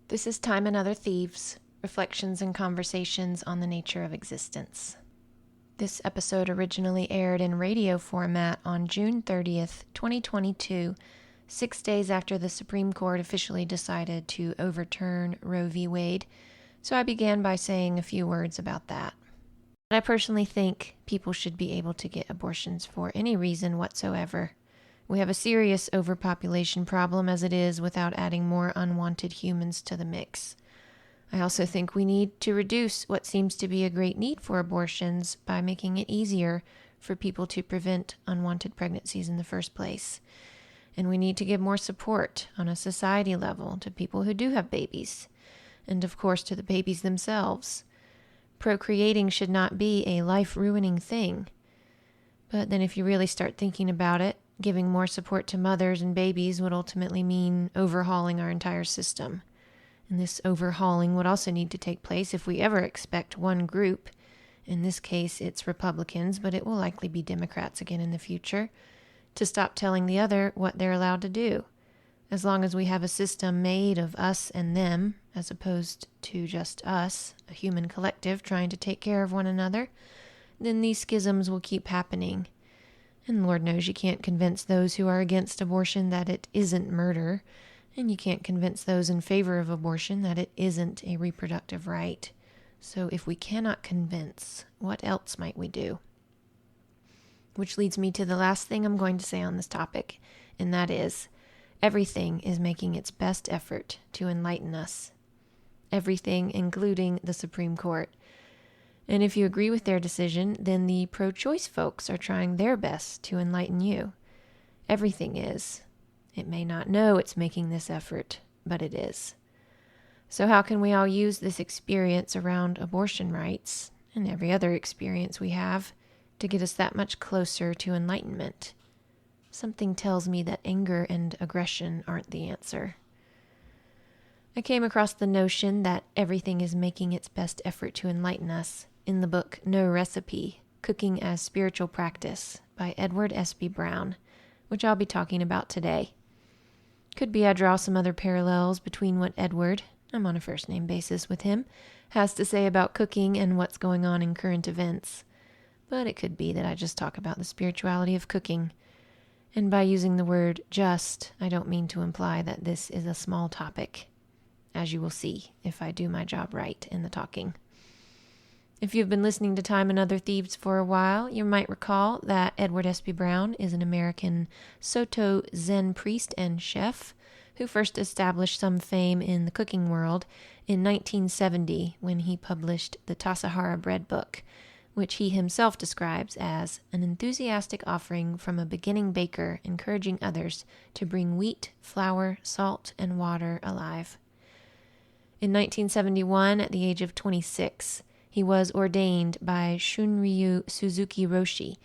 This is Time and Other Thieves, reflections and conversations on the nature of existence. This episode originally aired in radio format on June 30th, 2022, 6 days after the Supreme Court officially decided to overturn Roe v. Wade, so I began by saying a few words about that. I personally think people should be able to get abortions for any reason whatsoever. We have a serious overpopulation problem as it is without adding more unwanted humans to the mix. I also think we need to reduce what seems to be a great need for abortions by making it easier for people to prevent unwanted pregnancies in the first place. And we need to give more support on a society level to people who do have babies, and of course to the babies themselves. Procreating should not be a life-ruining thing. But then if you really start thinking about it, giving more support to mothers and babies would ultimately mean overhauling our entire system. And this overhauling would also need to take place if we ever expect one group, in this case it's Republicans, but it will likely be Democrats again in the future, to stop telling the other what they're allowed to do. As long as we have a system made of us and them, as opposed to just us, a human collective trying to take care of one another, then these schisms will keep happening. And Lord knows you can't convince those who are against abortion that it isn't murder, and you can't convince those in favor of abortion that it isn't a reproductive right. So if we cannot convince, what else might we do? Which leads me to the last thing I'm going to say on this topic, and that is, everything is making its best effort to enlighten us. Everything, including the Supreme Court. And if you agree with their decision, then the pro-choice folks are trying their best to enlighten you. Everything is. It may not know it's making this effort, but it is. So how can we all use this experience around abortion rights, and every other experience we have, to get us that much closer to enlightenment? Something tells me that anger and aggression aren't the answer. I came across the notion that everything is making its best effort to enlighten us in the book No Recipe, Cooking as Spiritual Practice by Espe Brown, which I'll be talking about today. Could be I draw some other parallels between what Edward, I'm on a first-name basis with him, has to say about cooking and what's going on in current events. But it could be that I just talk about the spirituality of cooking. And by using the word just, I don't mean to imply that this is a small topic, as you will see if I do my job right in the talking. If you've been listening to Time and Other Thieves for a while, you might recall that Edward Espe Brown is an American Soto Zen priest and chef who first established some fame in the cooking world in 1970 when he published the Tassajara Bread Book, which he himself describes as an enthusiastic offering from a beginning baker encouraging others to bring wheat, flour, salt, and water alive. In 1971, at the age of 26, he was ordained by Shunryu Suzuki Roshi,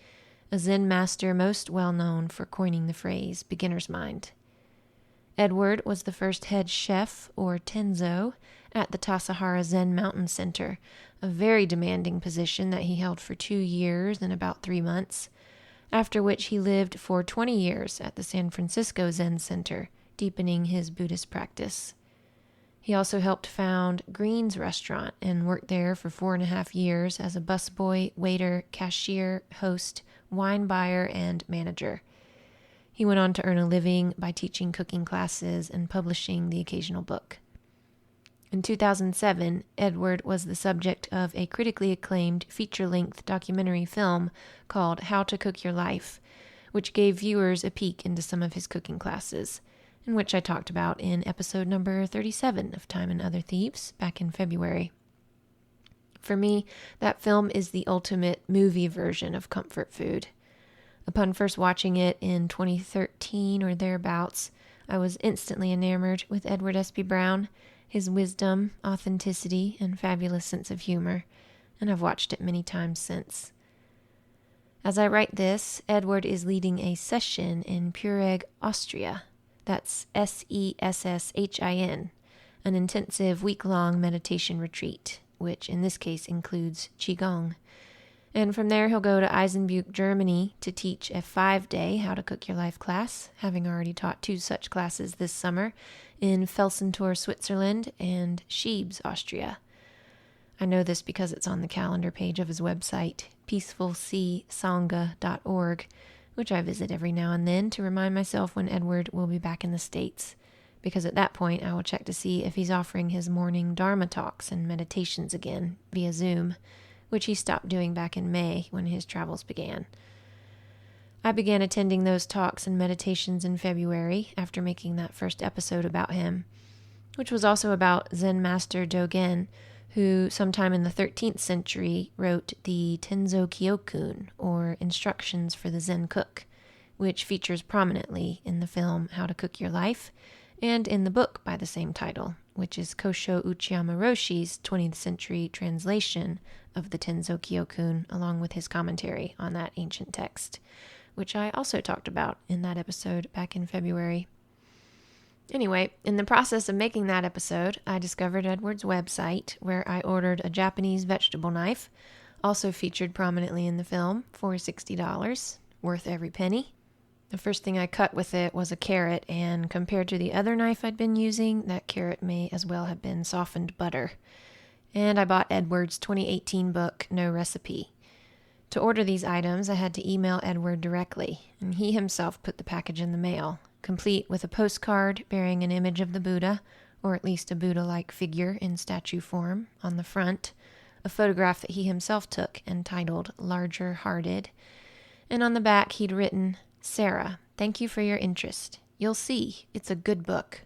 a Zen master most well known for coining the phrase beginner's mind. Edward was the first head chef, or tenzo, at the Tassajara Zen Mountain Center, a very demanding position that he held for 2 years and about 3 months, after which he lived for 20 years at the San Francisco Zen Center, deepening his Buddhist practice. He also helped found Green's Restaurant and worked there for 4.5 years as a busboy, waiter, cashier, host, wine buyer, and manager. He went on to earn a living by teaching cooking classes and publishing the occasional book. In 2007, Edward was the subject of a critically acclaimed feature-length documentary film called How to Cook Your Life, which gave viewers a peek into some of his cooking classes, in which I talked about in episode number 37 of Time and Other Thieves back in February. For me, that film is the ultimate movie version of comfort food. Upon first watching it in 2013 or thereabouts, I was instantly enamored with Edward Espe Brown, his wisdom, authenticity, and fabulous sense of humor, and I've watched it many times since. As I write this, Edward is leading a session in Pureg, Austria. That's Sesshin, an intensive week-long meditation retreat, which in this case includes Qigong. And from there, he'll go to Eisenbuch, Germany to teach a 5-day How to Cook Your Life class, having already taught 2 such classes this summer in Felsentor, Switzerland, and Schiebs, Austria. I know this because it's on the calendar page of his website, peacefulseasangha.org, which I visit every now and then to remind myself when Edward will be back in the States, because at that point I will check to see if he's offering his morning Dharma talks and meditations again via Zoom, which he stopped doing back in May when his travels began. I began attending those talks and meditations in February after making that first episode about him, which was also about Zen Master Dogen, who sometime in the 13th century wrote the Tenzo Kyokun, or Instructions for the Zen Cook, which features prominently in the film How to Cook Your Life, and in the book by the same title, which is Kosho Uchiyama Roshi's 20th century translation of the Tenzo Kyokun, along with his commentary on that ancient text, which I also talked about in that episode back in February. Anyway, in the process of making that episode, I discovered Edward's website, where I ordered a Japanese vegetable knife, also featured prominently in the film, for $60, worth every penny. The first thing I cut with it was a carrot, and compared to the other knife I'd been using, that carrot may as well have been softened butter. And I bought Edward's 2018 book, No Recipe. To order these items, I had to email Edward directly, and he himself put the package in the mail, complete with a postcard bearing an image of the Buddha, or at least a Buddha-like figure in statue form, on the front, a photograph that he himself took entitled Larger Hearted, and on the back he'd written, "Sarah, thank you for your interest. You'll see, it's a good book.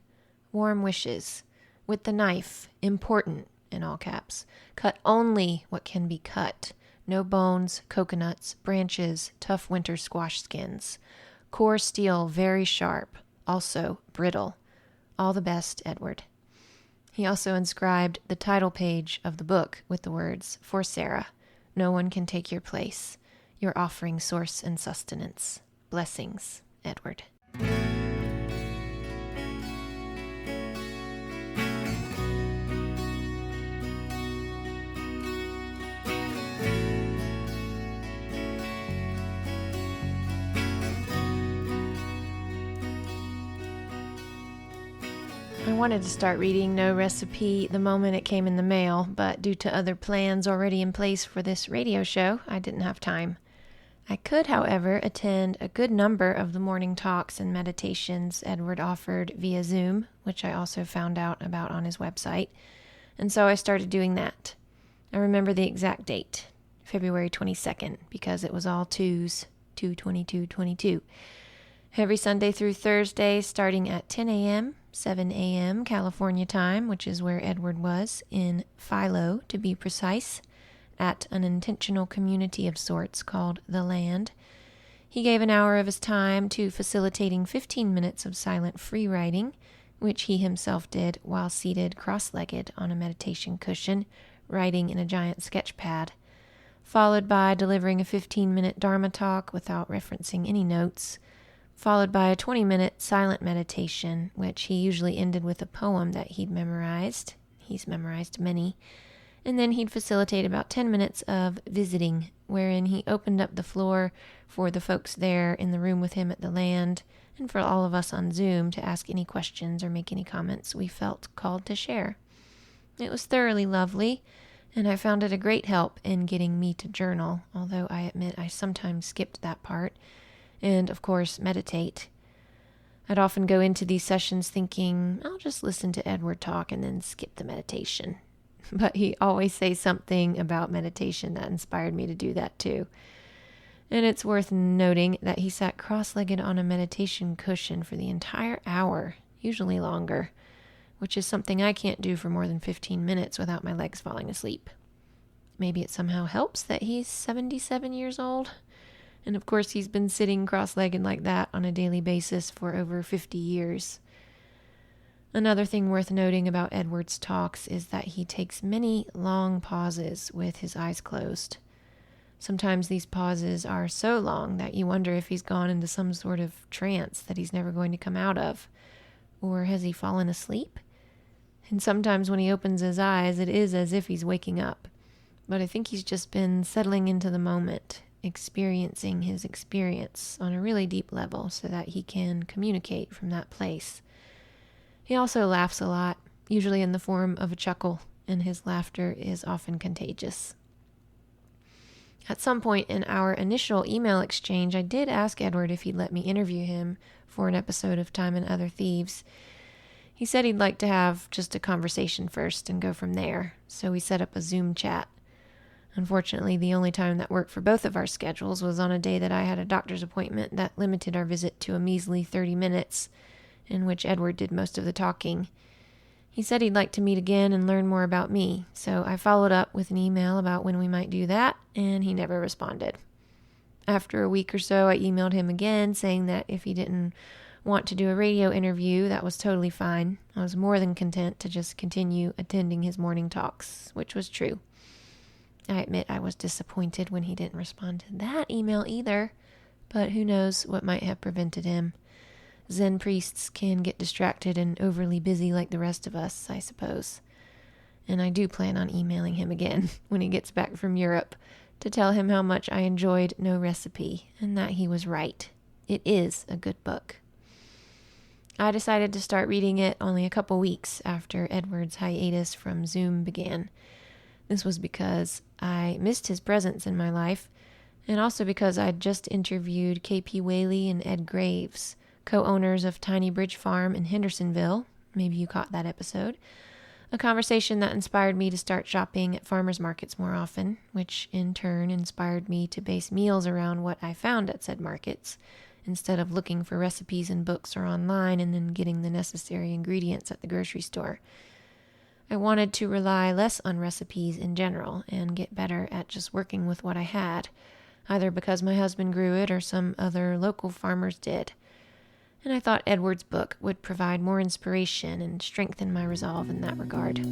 Warm wishes. With the knife, important, in all caps. Cut only what can be cut. No bones, coconuts, branches, tough winter squash skins. Core steel very sharp, also brittle. All the best, Edward." He also inscribed the title page of the book with the words, "For Sarah, no one can take your place. Your offering source and sustenance. Blessings, Edward." I wanted to start reading No Recipe the moment it came in the mail, but due to other plans already in place for this radio show, I didn't have time. I could, however, attend a good number of the morning talks and meditations Edward offered via Zoom, which I also found out about on his website, and so I started doing that. I remember the exact date, February 22nd, because it was all 2s, 2/22/22. Every Sunday through Thursday, starting at 10 a.m., 7 a.m. California time, which is where Edward was, in Philo, to be precise, at an intentional community of sorts called The Land. He gave an hour of his time to facilitating 15 minutes of silent free writing, which he himself did while seated cross-legged on a meditation cushion, writing in a giant sketch pad, followed by delivering a 15-minute Dharma talk without referencing any notes, followed by a 20-minute silent meditation, which he usually ended with a poem that he'd memorized. He's memorized many. And then he'd facilitate about 10 minutes of visiting, wherein he opened up the floor for the folks there in the room with him at the Land, and for all of us on Zoom to ask any questions or make any comments we felt called to share. It was thoroughly lovely, and I found it a great help in getting me to journal, although I admit I sometimes skipped that part, and, of course, meditate. I'd often go into these sessions thinking, I'll just listen to Edward talk and then skip the meditation. But he always says something about meditation that inspired me to do that too. And it's worth noting that he sat cross-legged on a meditation cushion for the entire hour, usually longer, which is something I can't do for more than 15 minutes without my legs falling asleep. Maybe it somehow helps that he's 77 years old. And of course he's been sitting cross-legged like that on a daily basis for over 50 years. Another thing worth noting about Edward's talks is that he takes many long pauses with his eyes closed. Sometimes these pauses are so long that you wonder if he's gone into some sort of trance that he's never going to come out of. Or has he fallen asleep? And sometimes when he opens his eyes, it is as if he's waking up. but I think he's just been settling into the moment, experiencing his experience on a really deep level so that he can communicate from that place. He also laughs a lot, usually in the form of a chuckle, and his laughter is often contagious. At some point in our initial email exchange, I did ask Edward if he'd let me interview him for an episode of Time and Other Thieves. He said he'd like to have just a conversation first and go from there, so we set up a Zoom chat. Unfortunately, the only time that worked for both of our schedules was on a day that I had a doctor's appointment that limited our visit to a measly 30 minutes, in which Edward did most of the talking. He said he'd like to meet again and learn more about me, so I followed up with an email about when we might do that, and he never responded. After a week or so, I emailed him again, saying that if he didn't want to do a radio interview, that was totally fine. I was more than content to just continue attending his morning talks, which was true. I admit I was disappointed when he didn't respond to that email either, but who knows what might have prevented him. Zen priests can get distracted and overly busy like the rest of us, I suppose. And I do plan on emailing him again when he gets back from Europe to tell him how much I enjoyed No Recipe and that he was right. It is a good book. I decided to start reading it only a couple weeks after Edward's hiatus from Zoom began. This was because I missed his presence in my life, and also because I'd just interviewed K.P. Whaley and Ed Graves, co-owners of Tiny Bridge Farm in Hendersonville. Maybe you caught that episode. A conversation that inspired me to start shopping at farmers markets more often, which in turn inspired me to base meals around what I found at said markets, instead of looking for recipes in books or online and then getting the necessary ingredients at the grocery store. I wanted to rely less on recipes in general and get better at just working with what I had, either because my husband grew it or some other local farmers did. And I thought Edward's book would provide more inspiration and strengthen my resolve in that regard.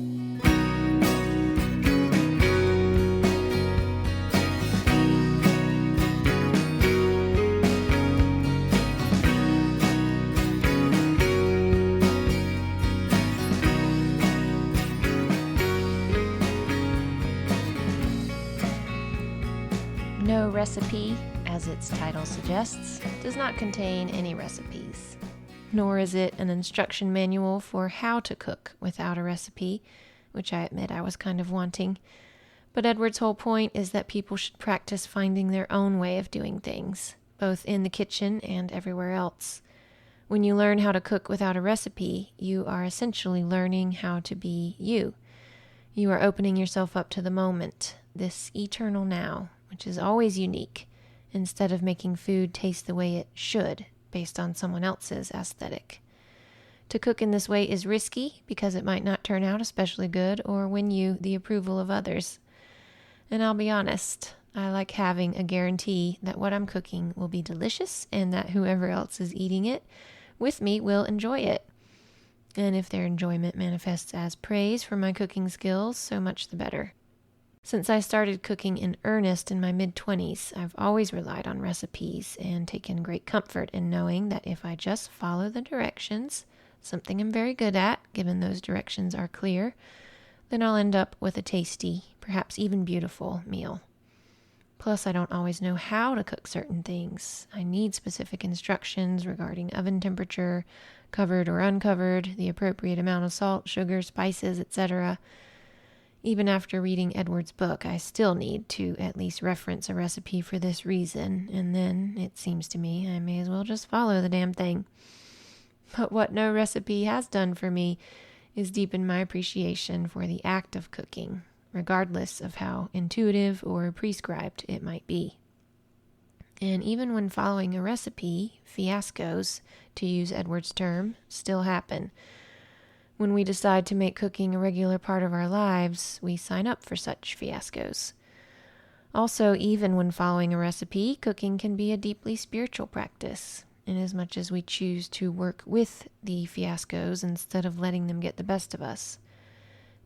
No Recipe, as its title suggests, does not contain any recipes. Nor is it an instruction manual for how to cook without a recipe, which I admit I was kind of wanting. But Edward's whole point is that people should practice finding their own way of doing things, both in the kitchen and everywhere else. When you learn how to cook without a recipe, you are essentially learning how to be you. You are opening yourself up to the moment, this eternal now, which is always unique, instead of making food taste the way it should, based on someone else's aesthetic. To cook in this way is risky because it might not turn out especially good or win you the approval of others. And I'll be honest, I like having a guarantee that what I'm cooking will be delicious and that whoever else is eating it with me will enjoy it. And if their enjoyment manifests as praise for my cooking skills, so much the better. Since I started cooking in earnest in my mid-20s, I've always relied on recipes and taken great comfort in knowing that if I just follow the directions, something I'm very good at, given those directions are clear, then I'll end up with a tasty, perhaps even beautiful meal. Plus, I don't always know how to cook certain things. I need specific instructions regarding oven temperature, covered or uncovered, the appropriate amount of salt, sugar, spices, etc. Even after reading Edward's book, I still need to at least reference a recipe for this reason, and then, it seems to me, I may as well just follow the damn thing. But what No Recipe has done for me is deepen my appreciation for the act of cooking, regardless of how intuitive or prescribed it might be. And even when following a recipe, fiascos, to use Edward's term, still happen. When we decide to make cooking a regular part of our lives, we sign up for such fiascos. Also, even when following a recipe, cooking can be a deeply spiritual practice, inasmuch as we choose to work with the fiascos instead of letting them get the best of us.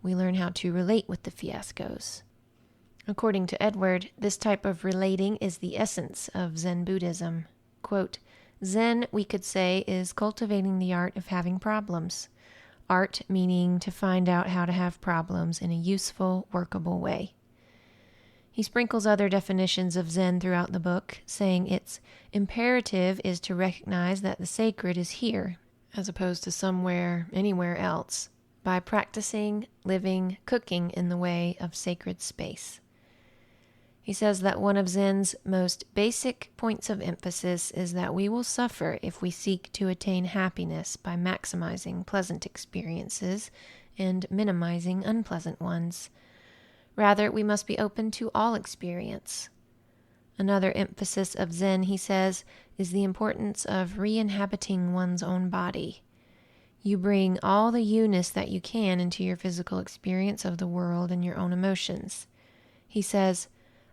We learn how to relate with the fiascos. According to Edward, this type of relating is the essence of Zen Buddhism. Quote, Zen, we could say, is cultivating the art of having problems. Art meaning to find out how to have problems in a useful, workable way. He sprinkles other definitions of Zen throughout the book, saying its imperative is to recognize that the sacred is here, as opposed to somewhere, anywhere else, by practicing, living, cooking in the way of sacred space. He says that one of Zen's most basic points of emphasis is that we will suffer if we seek to attain happiness by maximizing pleasant experiences and minimizing unpleasant ones. Rather, we must be open to all experience. Another emphasis of Zen, he says, is the importance of re-inhabiting one's own body. You bring all the you-ness that you can into your physical experience of the world and your own emotions. He says,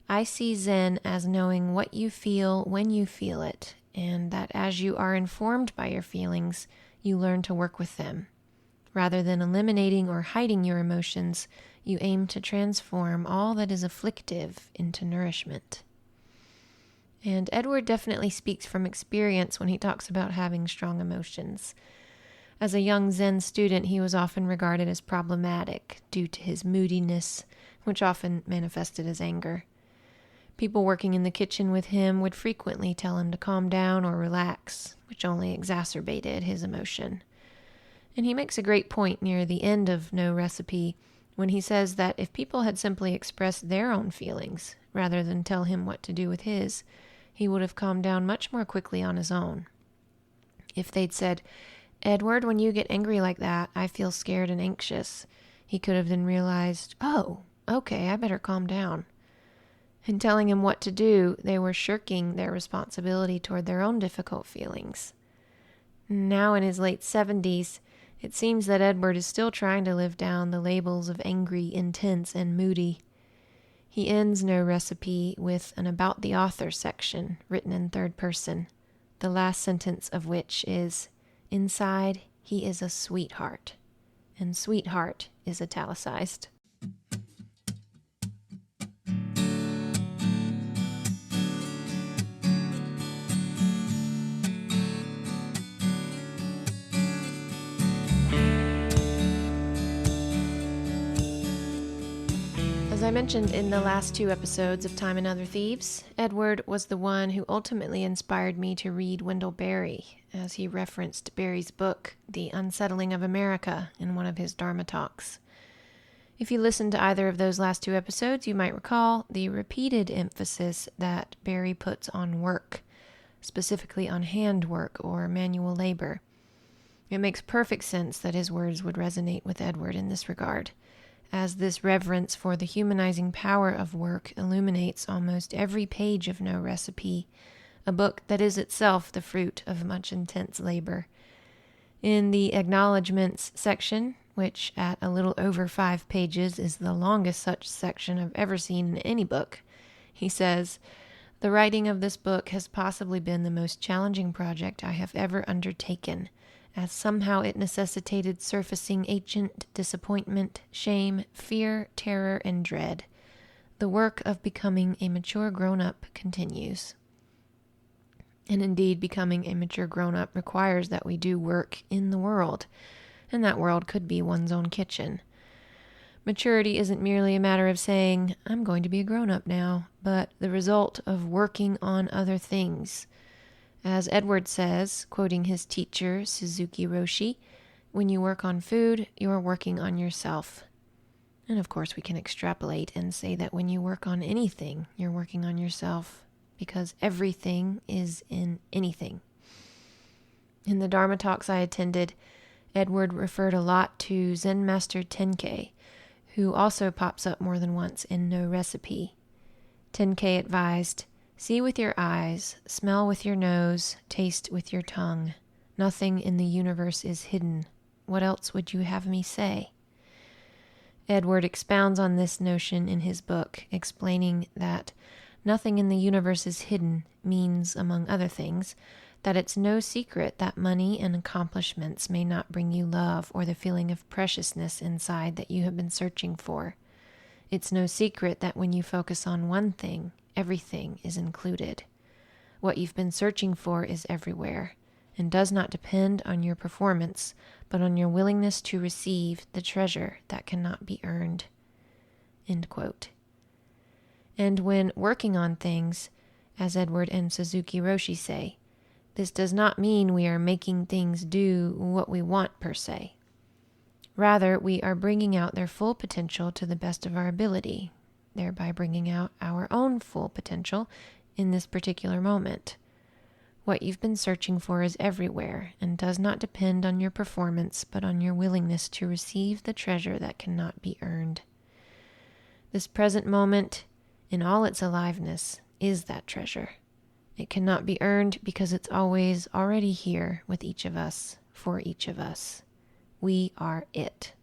I see Zen as knowing what you feel when you feel it, and that as you are informed by your feelings, you learn to work with them. Rather than eliminating or hiding your emotions, you aim to transform all that is afflictive into nourishment. And Edward definitely speaks from experience when he talks about having strong emotions. As a young Zen student, he was often regarded as problematic due to his moodiness, which often manifested as anger. People working in the kitchen with him would frequently tell him to calm down or relax, which only exacerbated his emotion. And he makes a great point near the end of No Recipe when he says that if people had simply expressed their own feelings rather than tell him what to do with his, he would have calmed down much more quickly on his own. If they'd said, Edward, when you get angry like that, I feel scared and anxious, he could have then realized, oh, okay, I better calm down. In telling him what to do, they were shirking their responsibility toward their own difficult feelings. Now in his late 70s, it seems that Edward is still trying to live down the labels of angry, intense, and moody. He ends No Recipe with an About the Author section written in third person, the last sentence of which is, Inside, he is a sweetheart, and sweetheart is italicized. As I mentioned in the last 2 episodes of Time and Other Thieves, Edward was the one who ultimately inspired me to read Wendell Berry, as he referenced Berry's book, The Unsettling of America, in one of his Dharma talks. If you listened to either of those last 2 episodes, you might recall the repeated emphasis that Berry puts on work, specifically on handwork or manual labor. It makes perfect sense that his words would resonate with Edward in this regard, as this reverence for the humanizing power of work illuminates almost every page of No Recipe, a book that is itself the fruit of much intense labor. In the acknowledgments section, which at a little over 5 pages is the longest such section I've ever seen in any book, he says, "The writing of this book has possibly been the most challenging project I have ever undertaken, as somehow it necessitated surfacing ancient disappointment, shame, fear, terror, and dread. The work of becoming a mature grown-up continues." And indeed, becoming a mature grown-up requires that we do work in the world, and that world could be one's own kitchen. Maturity isn't merely a matter of saying, I'm going to be a grown-up now, but the result of working on other things. As Edward says, quoting his teacher, Suzuki Roshi, when you work on food, you're working on yourself. And of course we can extrapolate and say that when you work on anything, you're working on yourself, because everything is in anything. In the Dharma talks I attended, Edward referred a lot to Zen Master Tenkei, who also pops up more than once in No Recipe. Tenkei advised, "See with your eyes, smell with your nose, taste with your tongue. Nothing in the universe is hidden. What else would you have me say?" Edward expounds on this notion in his book, explaining that nothing in the universe is hidden means, among other things, that it's no secret that money and accomplishments may not bring you love or the feeling of preciousness inside that you have been searching for. It's no secret that when you focus on one thing, everything is included. What you've been searching for is everywhere, and does not depend on your performance, but on your willingness to receive the treasure that cannot be earned. End quote. And when working on things, as Edward and Suzuki Roshi say, this does not mean we are making things do what we want per se. Rather, we are bringing out their full potential to the best of our ability, thereby bringing out our own full potential in this particular moment. What you've been searching for is everywhere and does not depend on your performance, but on your willingness to receive the treasure that cannot be earned. This present moment, in all its aliveness, is that treasure. It cannot be earned because it's always already here with each of us, for each of us. We are it.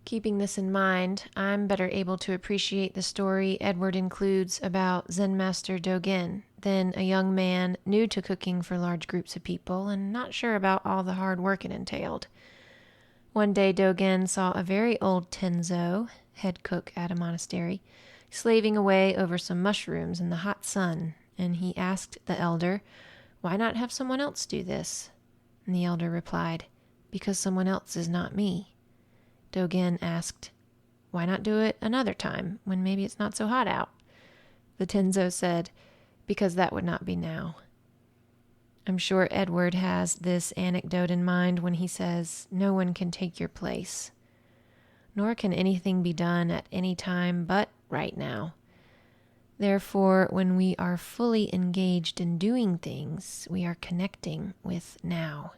Keeping this in mind, I'm better able to appreciate the story Edward includes about Zen Master Dogen than a young man new to cooking for large groups of people and not sure about all the hard work it entailed. One day Dogen saw a very old Tenzo, head cook at a monastery, slaving away over some mushrooms in the hot sun, and he asked the elder, "Why not have someone else do this?" And the elder replied, "Because someone else is not me." Dogen asked, "Why not do it another time, when maybe it's not so hot out?" The Tenzo said, "Because that would not be now." I'm sure Edward has this anecdote in mind when he says, "No one can take your place." Nor can anything be done at any time but right now. Therefore, when we are fully engaged in doing things, we are connecting with now.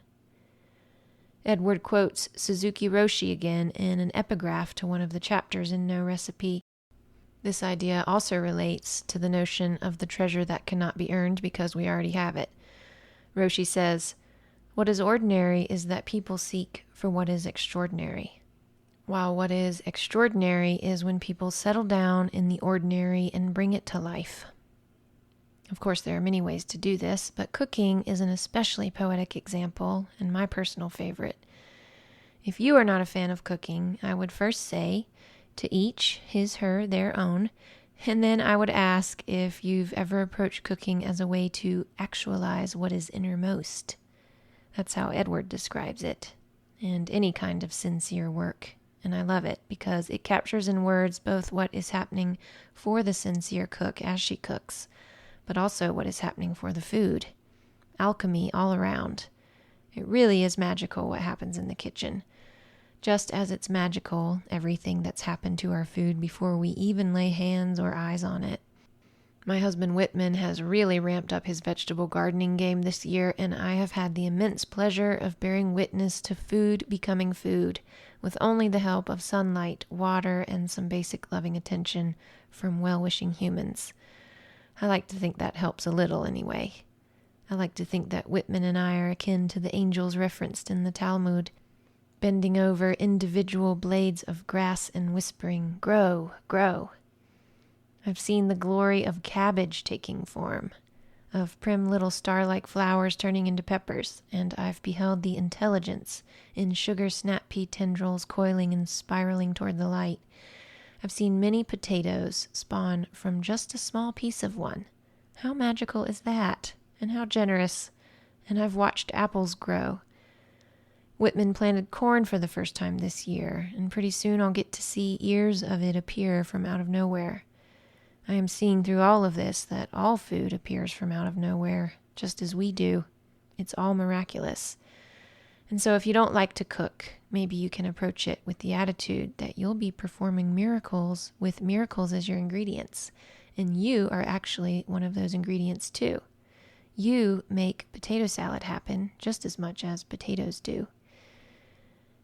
Edward quotes Suzuki Roshi again in an epigraph to one of the chapters in No Recipe. This idea also relates to the notion of the treasure that cannot be earned because we already have it. Roshi says, "What is ordinary is that people seek for what is extraordinary, while what is extraordinary is when people settle down in the ordinary and bring it to life." Of course, there are many ways to do this, but cooking is an especially poetic example and my personal favorite. If you are not a fan of cooking, I would first say, to each his, her, their own, and then I would ask if you've ever approached cooking as a way to actualize what is innermost. That's how Edward describes it, and any kind of sincere work. And I love it because it captures in words both what is happening for the sincere cook as she cooks, but also what is happening for the food. Alchemy all around. It really is magical what happens in the kitchen. Just as it's magical, everything that's happened to our food before we even lay hands or eyes on it. My husband Whitman has really ramped up his vegetable gardening game this year, and I have had the immense pleasure of bearing witness to food becoming food, with only the help of sunlight, water, and some basic loving attention from well-wishing humans. I like to think that helps a little anyway. I like to think that Whitman and I are akin to the angels referenced in the Talmud, bending over individual blades of grass and whispering, "Grow, grow." I've seen the glory of cabbage taking form, of prim little star-like flowers turning into peppers, and I've beheld the intelligence in sugar snap pea tendrils coiling and spiraling toward the light. I've seen many potatoes spawn from just a small piece of one. How magical is that? And how generous. And I've watched apples grow. Whitman planted corn for the first time this year, and pretty soon I'll get to see ears of it appear from out of nowhere. I am seeing through all of this that all food appears from out of nowhere, just as we do. It's all miraculous. And so if you don't like to cook, maybe you can approach it with the attitude that you'll be performing miracles with miracles as your ingredients. And you are actually one of those ingredients too. You make potato salad happen just as much as potatoes do.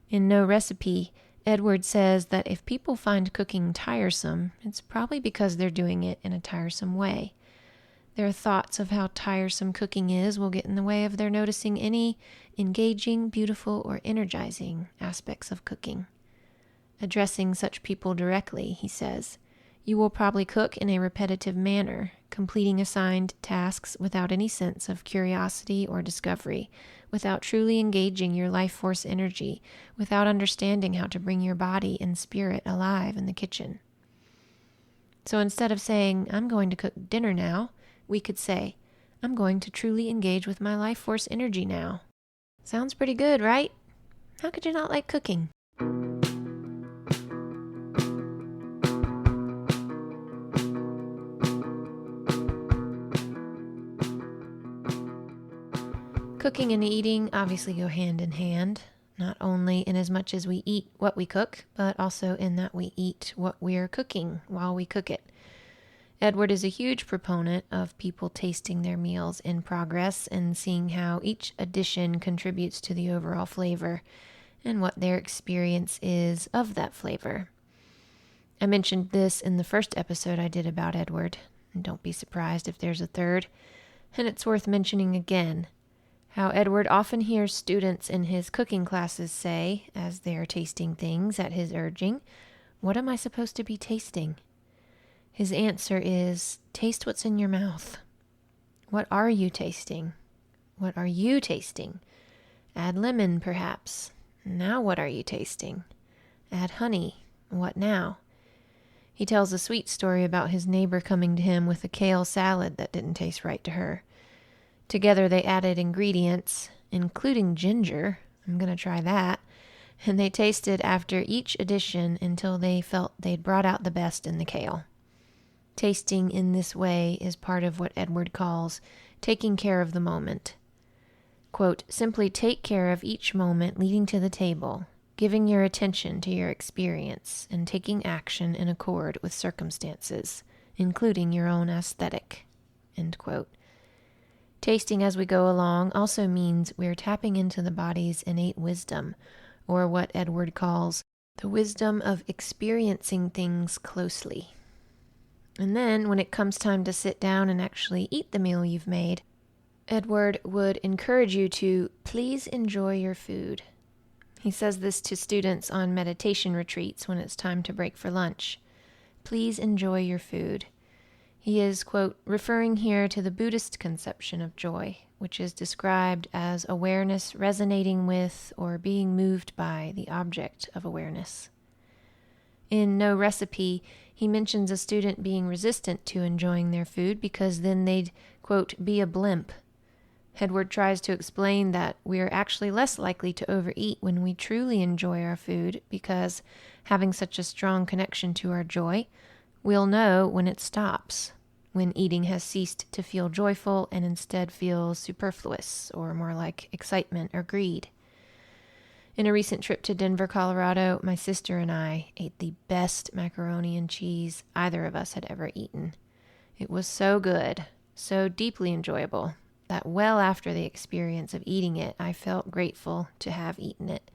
In No Recipe, Edward says that if people find cooking tiresome, it's probably because they're doing it in a tiresome way. Their thoughts of how tiresome cooking is will get in the way of their noticing any engaging, beautiful, or energizing aspects of cooking. Addressing such people directly, he says, "You will probably cook in a repetitive manner, completing assigned tasks without any sense of curiosity or discovery, without truly engaging your life force energy, without understanding how to bring your body and spirit alive in the kitchen." So instead of saying, "I'm going to cook dinner now," we could say, "I'm going to truly engage with my life force energy now." Sounds pretty good, right? How could you not like cooking? Cooking and eating obviously go hand in hand, not only in as much as we eat what we cook, but also in that we eat what we're cooking while we cook it. Edward is a huge proponent of people tasting their meals in progress and seeing how each addition contributes to the overall flavor and what their experience is of that flavor. I mentioned this in the first episode I did about Edward, and don't be surprised if there's a third. And it's worth mentioning again, how Edward often hears students in his cooking classes say, as they're tasting things at his urging, "What am I supposed to be tasting?" His answer is, taste what's in your mouth. What are you tasting? What are you tasting? Add lemon, perhaps. Now what are you tasting? Add honey. What now? He tells a sweet story about his neighbor coming to him with a kale salad that didn't taste right to her. Together they added ingredients, including ginger. I'm going to try that. And they tasted after each addition until they felt they'd brought out the best in the kale. Tasting in this way is part of what Edward calls taking care of the moment. Quote, simply take care of each moment leading to the table, giving your attention to your experience and taking action in accord with circumstances, including your own aesthetic. End quote. Tasting as we go along also means we're tapping into the body's innate wisdom, or what Edward calls the wisdom of experiencing things closely. And then, when it comes time to sit down and actually eat the meal you've made, Edward would encourage you to please enjoy your food. He says this to students on meditation retreats when it's time to break for lunch. Please enjoy your food. He is, quote, referring here to the Buddhist conception of joy, which is described as awareness resonating with or being moved by the object of awareness. In No Recipe, he mentions a student being resistant to enjoying their food because then they'd, quote, be a blimp. Edward tries to explain that we are actually less likely to overeat when we truly enjoy our food because, having such a strong connection to our joy, we'll know when it stops, when eating has ceased to feel joyful and instead feels superfluous or more like excitement or greed. In a recent trip to Denver, Colorado, my sister and I ate the best macaroni and cheese either of us had ever eaten. It was so good, so deeply enjoyable, that well after the experience of eating it, I felt grateful to have eaten it.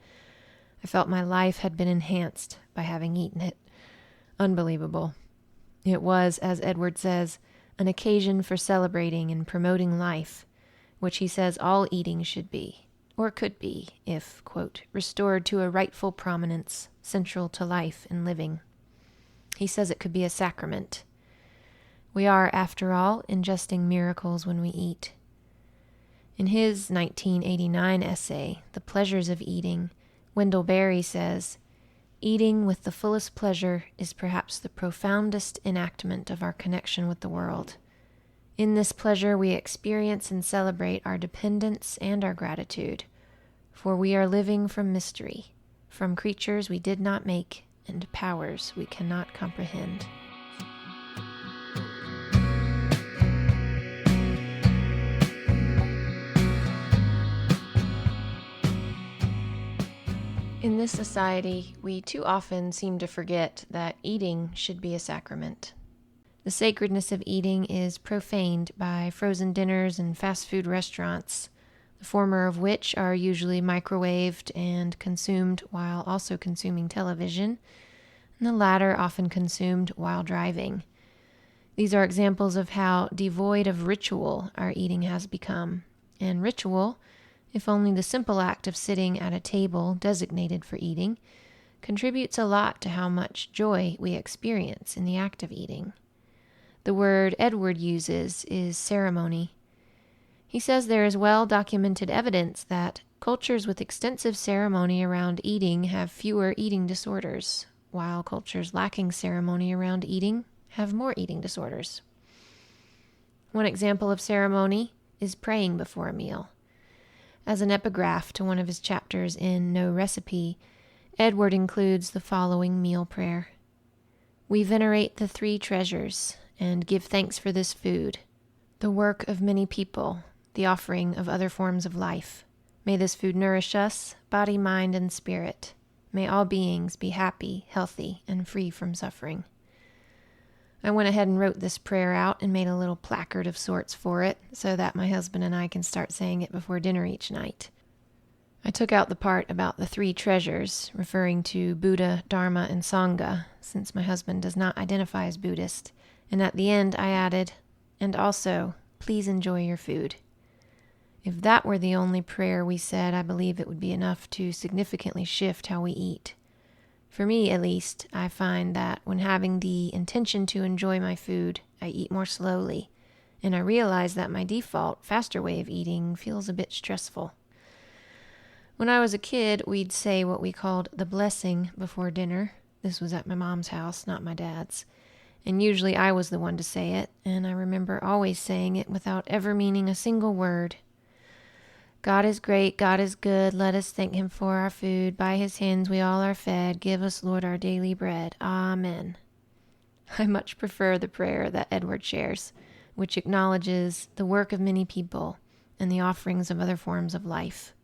I felt my life had been enhanced by having eaten it. Unbelievable. It was, as Edward says, an occasion for celebrating and promoting life, which he says all eating should be. Or could be, if, quote, restored to a rightful prominence central to life and living. He says it could be a sacrament. We are, after all, ingesting miracles when we eat. In his 1989 essay, The Pleasures of Eating, Wendell Berry says, eating with the fullest pleasure is perhaps the profoundest enactment of our connection with the world. In this pleasure we experience and celebrate our dependence and our gratitude, for we are living from mystery, from creatures we did not make and powers we cannot comprehend. In this society, we too often seem to forget that eating should be a sacrament. The sacredness of eating is profaned by frozen dinners and fast food restaurants, the former of which are usually microwaved and consumed while also consuming television, and the latter often consumed while driving. These are examples of how devoid of ritual our eating has become, and ritual, if only the simple act of sitting at a table designated for eating, contributes a lot to how much joy we experience in the act of eating. The word Edward uses is ceremony. He says there is well-documented evidence that cultures with extensive ceremony around eating have fewer eating disorders, while cultures lacking ceremony around eating have more eating disorders. One example of ceremony is praying before a meal. As an epigraph to one of his chapters in No Recipe, Edward includes the following meal prayer. We venerate the three treasures and give thanks for this food, the work of many people, the offering of other forms of life. May this food nourish us, body, mind, and spirit. May all beings be happy, healthy, and free from suffering. I went ahead and wrote this prayer out and made a little placard of sorts for it so that my husband and I can start saying it before dinner each night. I took out the part about the 3 treasures, referring to Buddha, Dharma, and Sangha, since my husband does not identify as Buddhist, and at the end I added, and also, please enjoy your food. If that were the only prayer we said, I believe it would be enough to significantly shift how we eat. For me, at least, I find that when having the intention to enjoy my food, I eat more slowly, and I realize that my default, faster way of eating feels a bit stressful. When I was a kid, we'd say what we called the blessing before dinner. This was at my mom's house, not my dad's. And usually I was the one to say it, and I remember always saying it without ever meaning a single word. God is great, God is good, let us thank him for our food. By his hands we all are fed. Give us, Lord, our daily bread. Amen. I much prefer the prayer that Edward shares, which acknowledges the work of many people and the offerings of other forms of life.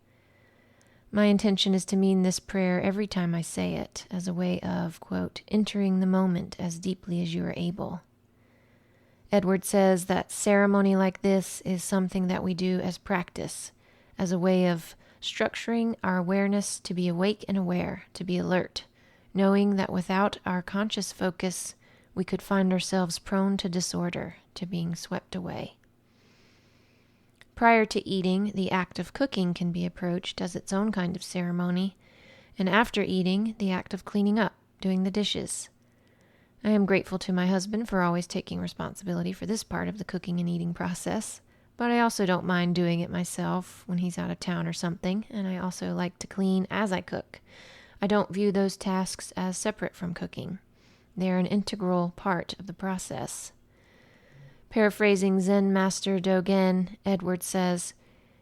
My intention is to mean this prayer every time I say it, as a way of, quote, entering the moment as deeply as you are able. Edward says that ceremony like this is something that we do as practice, as a way of structuring our awareness to be awake and aware, to be alert, knowing that without our conscious focus, we could find ourselves prone to disorder, to being swept away. Prior to eating, the act of cooking can be approached as its own kind of ceremony, and after eating, the act of cleaning up, doing the dishes. I am grateful to my husband for always taking responsibility for this part of the cooking and eating process, but I also don't mind doing it myself when he's out of town or something, and I also like to clean as I cook. I don't view those tasks as separate from cooking. They are an integral part of the process. Paraphrasing Zen Master Dogen, Edward says,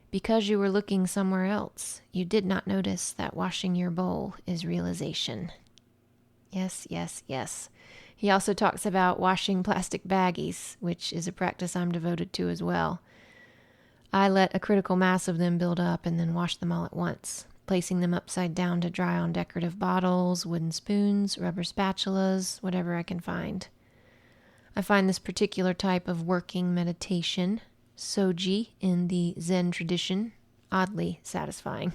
"Because you were looking somewhere else, you did not notice that washing your bowl is realization." Yes, yes, yes. He also talks about washing plastic baggies, which is a practice I'm devoted to as well. I let a critical mass of them build up and then wash them all at once, placing them upside down to dry on decorative bottles, wooden spoons, rubber spatulas, whatever I can find. I find this particular type of working meditation, soji in the Zen tradition, oddly satisfying.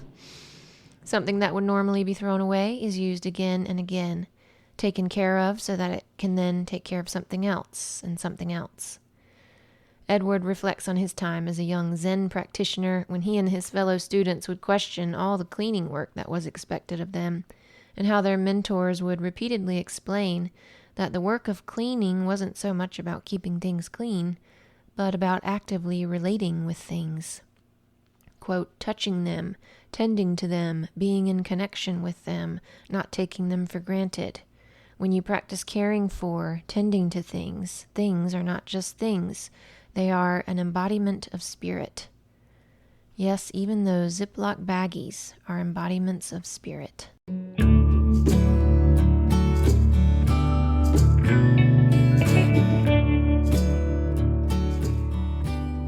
Something that would normally be thrown away is used again and again, taken care of so that it can then take care of something else and something else. Edward reflects on his time as a young Zen practitioner when he and his fellow students would question all the cleaning work that was expected of them, and how their mentors would repeatedly explain that the work of cleaning wasn't so much about keeping things clean, but about actively relating with things. Quote, touching them, tending to them, being in connection with them, not taking them for granted. When you practice caring for, tending to things, things are not just things. They are an embodiment of spirit. Yes, even those Ziploc baggies are embodiments of spirit.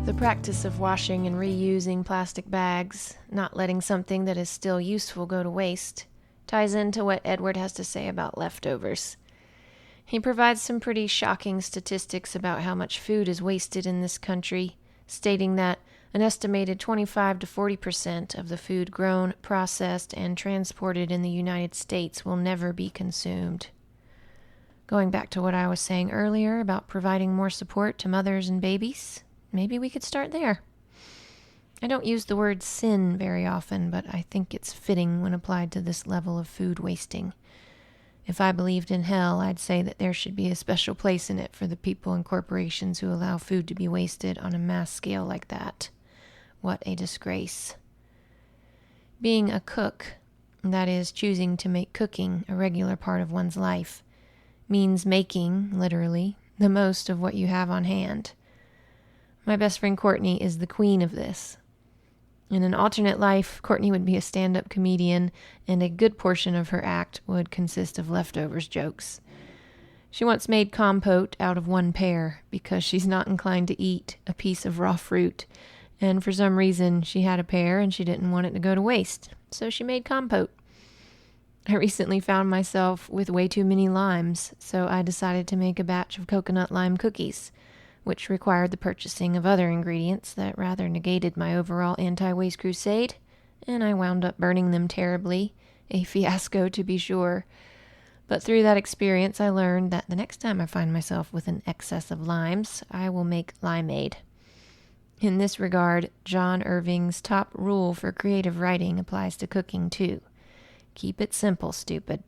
The practice of washing and reusing plastic bags, not letting something that is still useful go to waste, ties into what Edward has to say about leftovers. He provides some pretty shocking statistics about how much food is wasted in this country, stating that an estimated 25 to 40% of the food grown, processed, and transported in the United States will never be consumed. Going back to what I was saying earlier about providing more support to mothers and babies, maybe we could start there. I don't use the word sin very often, but I think it's fitting when applied to this level of food wasting. If I believed in hell, I'd say that there should be a special place in it for the people and corporations who allow food to be wasted on a mass scale like that. What a disgrace. Being a cook, that is, choosing to make cooking a regular part of one's life, means making, literally, the most of what you have on hand. My best friend Courtney is the queen of this. In an alternate life, Courtney would be a stand-up comedian, and a good portion of her act would consist of leftovers jokes. She once made compote out of one pear because she's not inclined to eat a piece of raw fruit, And for some reason, she had a pear and she didn't want it to go to waste, so she made compote. I recently found myself with way too many limes, so I decided to make a batch of coconut lime cookies, which required the purchasing of other ingredients that rather negated my overall anti-waste crusade, and I wound up burning them terribly, a fiasco to be sure. But through that experience, I learned that the next time I find myself with an excess of limes, I will make limeade. In this regard, John Irving's top rule for creative writing applies to cooking too. Keep it simple, stupid.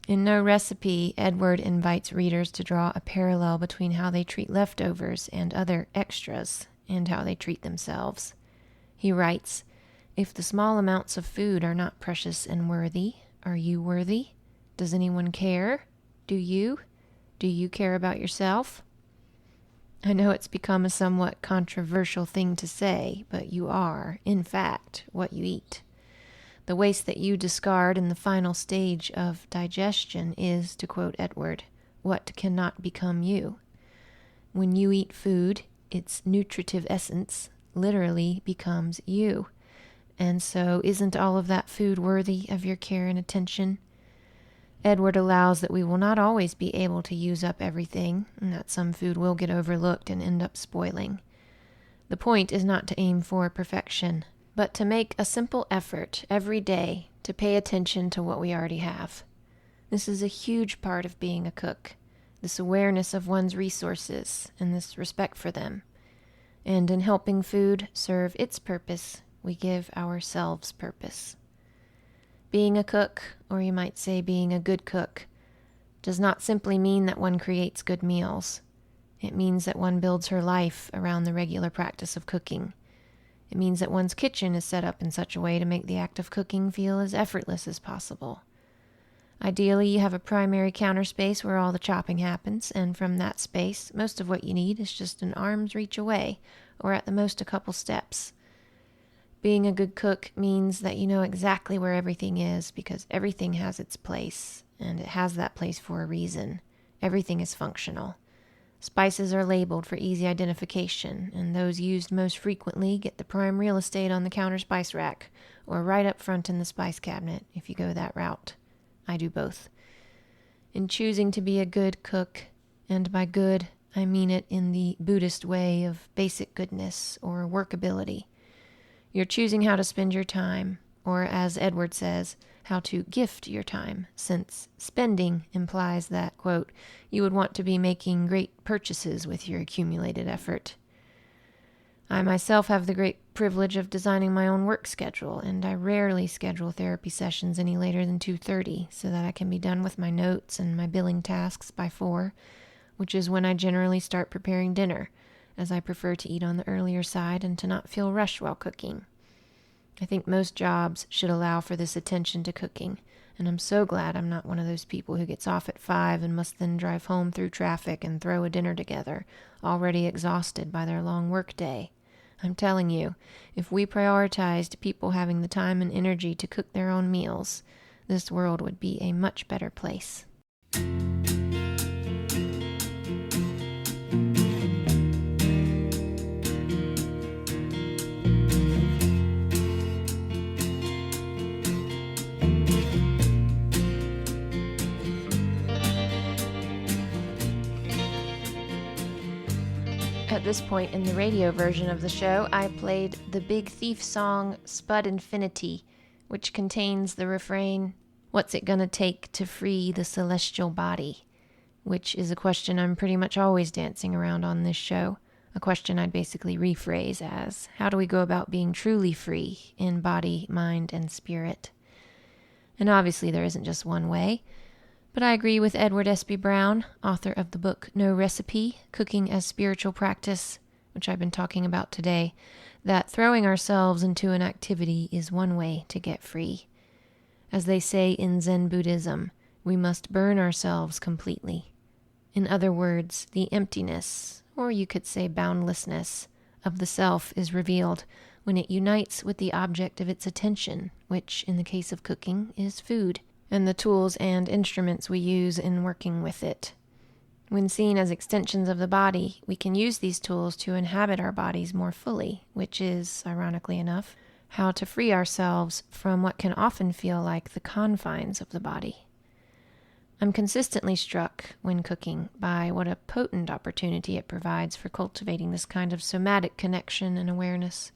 In No Recipe, Edward invites readers to draw a parallel between how they treat leftovers and other extras and how they treat themselves. He writes, "If the small amounts of food are not precious and worthy, are you worthy? Does anyone care? Do you? Do you care about yourself?" I know it's become a somewhat controversial thing to say, but you are, in fact, what you eat. The waste that you discard in the final stage of digestion is, to quote Edward, what cannot become you. When you eat food, its nutritive essence literally becomes you. And so isn't all of that food worthy of your care and attention? Edward allows that we will not always be able to use up everything, and that some food will get overlooked and end up spoiling. The point is not to aim for perfection, but to make a simple effort every day to pay attention to what we already have. This is a huge part of being a cook, this awareness of one's resources and this respect for them. And in helping food serve its purpose, we give ourselves purpose. Being a cook, or you might say being a good cook, does not simply mean that one creates good meals. It means that one builds her life around the regular practice of cooking. It means that one's kitchen is set up in such a way to make the act of cooking feel as effortless as possible. Ideally, you have a primary counter space where all the chopping happens, and from that space, most of what you need is just an arm's reach away, or at the most a couple steps. Being a good cook means that you know exactly where everything is, because everything has its place, and it has that place for a reason. Everything is functional. Spices are labeled for easy identification, and those used most frequently get the prime real estate on the counter spice rack, or right up front in the spice cabinet, if you go that route. I do both. In choosing to be a good cook, and by good, I mean it in the Buddhist way of basic goodness or workability, you're choosing how to spend your time, or as Edward says, how to gift your time, since spending implies that, quote, you would want to be making great purchases with your accumulated effort. I myself have the great privilege of designing my own work schedule, and I rarely schedule therapy sessions any later than 2:30 so that I can be done with my notes and my billing tasks by 4, which is when I generally start preparing dinner, as I prefer to eat on the earlier side and to not feel rushed while cooking. I think most jobs should allow for this attention to cooking, and I'm so glad I'm not one of those people who gets off at 5 and must then drive home through traffic and throw a dinner together, already exhausted by their long work day. I'm telling you, if we prioritized people having the time and energy to cook their own meals, this world would be a much better place. At this point in the radio version of the show, I played the Big Thief song Spud Infinity, which contains the refrain, "What's it gonna take to free the celestial body?" Which is a question I'm pretty much always dancing around on this show, a question I'd basically rephrase as, how do we go about being truly free in body, mind, and spirit? And obviously there isn't just one way. But I agree with Edward Espe Brown, author of the book No Recipe, Cooking as Spiritual Practice, which I've been talking about today, that throwing ourselves into an activity is one way to get free. As they say in Zen Buddhism, we must burn ourselves completely. In other words, the emptiness, or you could say boundlessness, of the self is revealed when it unites with the object of its attention, which, in the case of cooking, is food, and the tools and instruments we use in working with it. When seen as extensions of the body, we can use these tools to inhabit our bodies more fully, which is, ironically enough, how to free ourselves from what can often feel like the confines of the body. I'm consistently struck, when cooking, by what a potent opportunity it provides for cultivating this kind of somatic connection and awareness,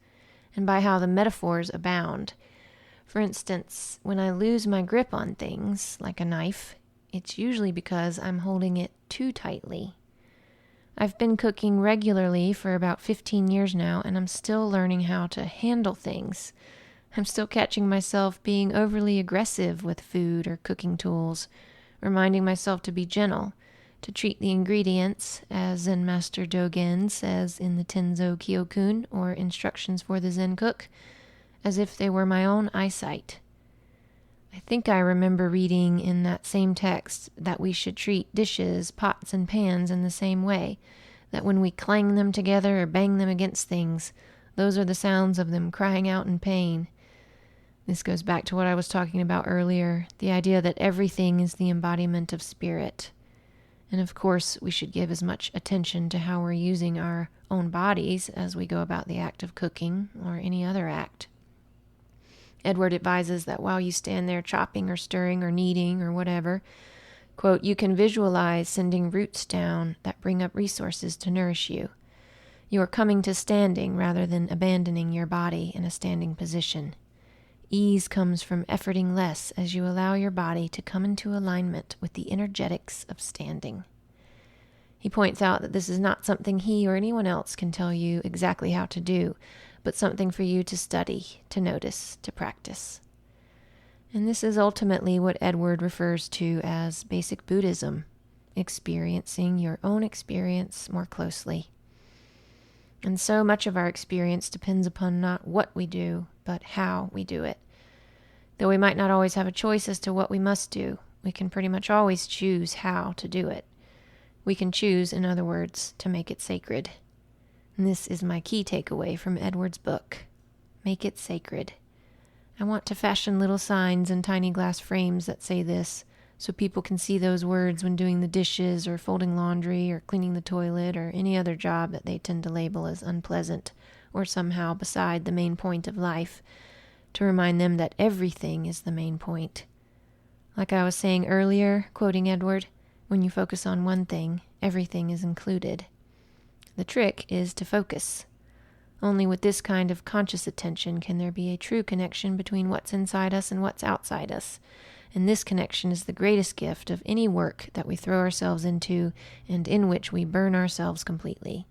and by how the metaphors abound. For instance, when I lose my grip on things, like a knife, it's usually because I'm holding it too tightly. I've been cooking regularly for about 15 years now, and I'm still learning how to handle things. I'm still catching myself being overly aggressive with food or cooking tools, reminding myself to be gentle, to treat the ingredients, as Zen Master Dogen says in the Tenzo Kyokun, or Instructions for the Zen Cook, as if they were my own eyesight. I think I remember reading in that same text that we should treat dishes, pots, and pans in the same way, that when we clang them together or bang them against things, those are the sounds of them crying out in pain. This goes back to what I was talking about earlier, the idea that everything is the embodiment of spirit. And of course, we should give as much attention to how we're using our own bodies as we go about the act of cooking or any other act. Edward advises that while you stand there chopping or stirring or kneading or whatever, quote, you can visualize sending roots down that bring up resources to nourish you. You are coming to standing rather than abandoning your body in a standing position. Ease comes from efforting less as you allow your body to come into alignment with the energetics of standing. He points out that this is not something he or anyone else can tell you exactly how to do, but something for you to study, to notice, to practice. And this is ultimately what Edward refers to as basic Buddhism, experiencing your own experience more closely. And so much of our experience depends upon not what we do, but how we do it. Though we might not always have a choice as to what we must do, we can pretty much always choose how to do it. We can choose, in other words, to make it sacred. And this is my key takeaway from Edward's book. Make it sacred. I want to fashion little signs in tiny glass frames that say this, so people can see those words when doing the dishes or folding laundry or cleaning the toilet or any other job that they tend to label as unpleasant or somehow beside the main point of life, to remind them that everything is the main point. Like I was saying earlier, quoting Edward, when you focus on one thing, everything is included. The trick is to focus. Only with this kind of conscious attention can there be a true connection between what's inside us and what's outside us. And this connection is the greatest gift of any work that we throw ourselves into and in which we burn ourselves completely.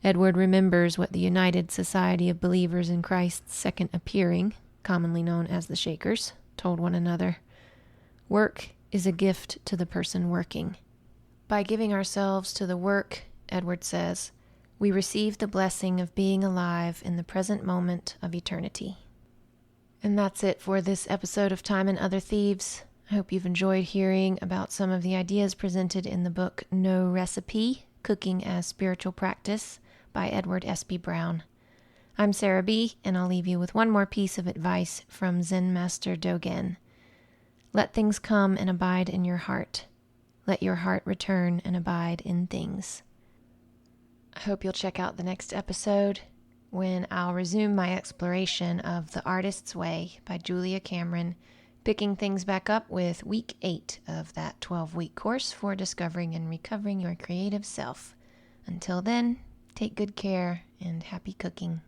Edward remembers what the United Society of Believers in Christ's Second Appearing, commonly known as the Shakers, told one another. Work is a gift to the person working. By giving ourselves to the work, Edward says, we receive the blessing of being alive in the present moment of eternity. And that's it for this episode of Time and Other Thieves. I hope you've enjoyed hearing about some of the ideas presented in the book No Recipe, Cooking as Spiritual Practice by Edward Espe Brown. I'm Sarah B., and I'll leave you with one more piece of advice from Zen Master Dogen. Let things come and abide in your heart. Let your heart return and abide in things. I hope you'll check out the next episode, when I'll resume my exploration of The Artist's Way by Julia Cameron, picking things back up with week 8 of that 12-week course for discovering and recovering your creative self. Until then, take good care and happy cooking.